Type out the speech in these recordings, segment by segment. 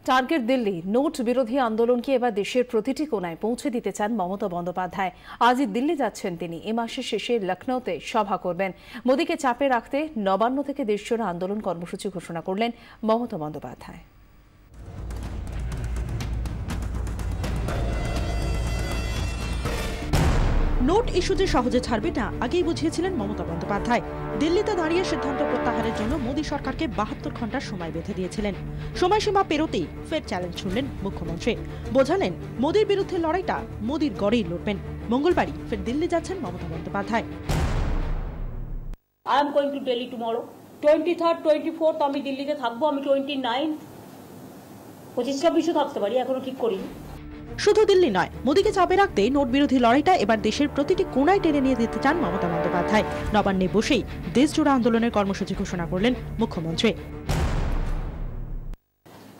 Target Delhi. Note বিরোধী আন্দোলনকে এবার দেশের প্রতিটি কোণায় পৌঁছে দিতে চান মমতা বন্দ্যোপাধ্যায়। আজই দিল্লি যাচ্ছেন তিনি। এ মাসের শেষে লখনৌতে সভা করবেন। মোদীকে চাপে রাখতে নবান্ন থেকে দেশজোড়া আন্দোলন কর্মসূচি ঘোষণা করলেন মমতা বন্দ্যোপাধ্যায়। নোট ইস্যু যে সহজে ছাড়বে না আগেই বুঝিয়েছিলেন মমতা বন্দ্যোপাধ্যায়। দিল্লিতে দাঁড়িয়ে সিদ্ধান্ত প্রত্যাহারের জন্য মোদী সরকারকে 72 ঘন্টার সময় বেঁধে দিয়েছিলেন। সময়সীমা পেরোতেই ফের চ্যালেঞ্জ ছুড়লেন মুখ্যমন্ত্রী। বোঝালেন মোদীর বিরুদ্ধে লড়াইটা মোদীর গড়েই লড়বেন। মঙ্গলবারই ফের দিল্লি যাচ্ছেন Mamata Bandyopadhyay. I am going to Delhi tomorrow. 23rd, 24th আমি দিল্লিতে থাকবো। আমি 29 25-26 থাকতে পারি, এখনো ঠিক করিনি। শুধু দিল্লি নয়, মোদীকে চাপে রাখতে নোট বিরোধী লড়াইটা এবার দেশের প্রতিটি কোণায় টেনে নিয়ে যেতে চান মমতা বন্দ্যোপাধ্যায়। নবান্নে বসেই দেশজোড়া আন্দোলনের কর্মসূচি ঘোষণা করলেন মুখ্যমন্ত্রী।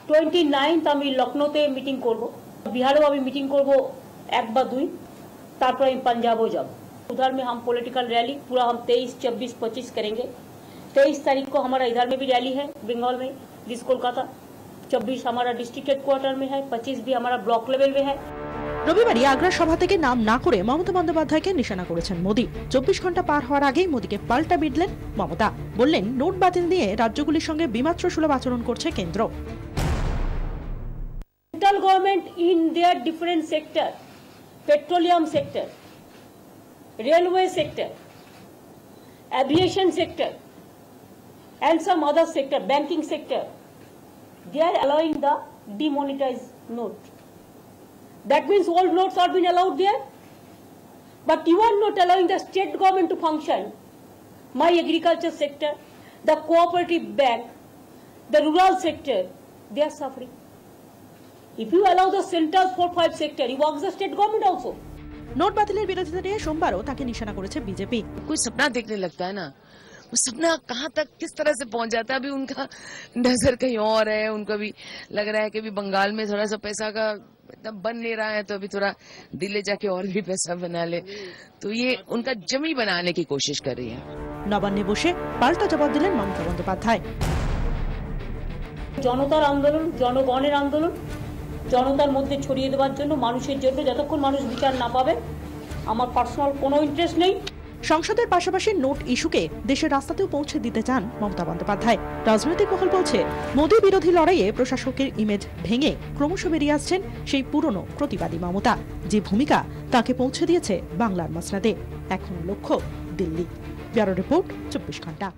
29th আমি লখনৌতে মিটিং করব, बिहारेও আমি মিটিং করব 1 বা 2, তারপর আমি পাঞ্জাবও যাব। उधर में हम पॉलिटिकल रैली पूरा हम 23, 24, 25 करेंगे। 23 तारीख को हमारा इधर में भी रैली है बंगाल में, जिस कोलकाता। 24 हमारा डिस्ट्रिक्ट हेडक्वार्टर में है, 25 भी हमारा ब्लॉक लेवल में है। রবিবারই আগ্রা সভা থেকে নাম না করে মমতা বন্দ্যোপাধ্যায়কে নিশানা করেছেন মোদী। 24 ঘন্টা পার হওয়ার আগেই মোদীকে পাল্টা বিঁধলেন মমতা। বললেন নোট বাতিল নিয়ে রাজ্যগুলির সঙ্গে বিমাত্র সুলভ আচরণ করছে কেন্দ্র। Central government in their different sector, petroleum sector, railway sector, aviation sector, and some other sector, banking sector, they are allowing the demonetized note. That means all notes are being allowed there, but you are not allowing the state government to function. My agriculture sector, the cooperative bank, the rural sector, they are suffering. If you allow the central 4-5 sector, you ask the state government also. Note বাতিলের বিরোধিতা নিয়ে সোমবারও তাকে নিশানা করেছে BJP. कोई सपना देखने लगता है ना, वो सपना कहाँ तक किस तरह से पहुंच जाता है। अभी उनका नजर कहीं और है। उनको भी लग रहा है कि अभी बंगाल में थोड़ा सा पैसा का इतना बन ले रहा है, तो अभी थोड़ा दिल्ली जाके और भी पैसा बना ले, तो ये उनका जमी बनाने की कोशिश कर रही है। নবান্নে বসে পাল্টা জবাব দিলেন মমতা বন্দ্যোপাধ্যায়। জনতার আন্দোলন, জনগণের আন্দোলন, জনতার মধ্যে ছড়িয়ে দেওয়ার জন্য, মানুষের জন্য, যতক্ষণ মানুষ বিচার না পাবে আমার পার্সোনাল কোনো ইন্টারেস্ট নেই। সংসদের পাশাপাশি নোট ইস্যুকে দেশের রাস্তাতেও পৌঁছে দিতে চান মমতা বন্দ্যোপাধ্যায়। রাজনৈতিক মহল বলছে মোদী বিরোধী লড়াইয়ে প্রশাসকের ইমেজ ভেঙে ক্রমশ বেরিয়ে আসছেন সেই পুরনো প্রতিবাদী মমতা, যে ভূমিকা তাকে পৌঁছে দিয়েছে বাংলার মসনদে। এখন লক্ষ্য দিল্লি। ব্যুরো রিপোর্ট, 24 ঘন্টা।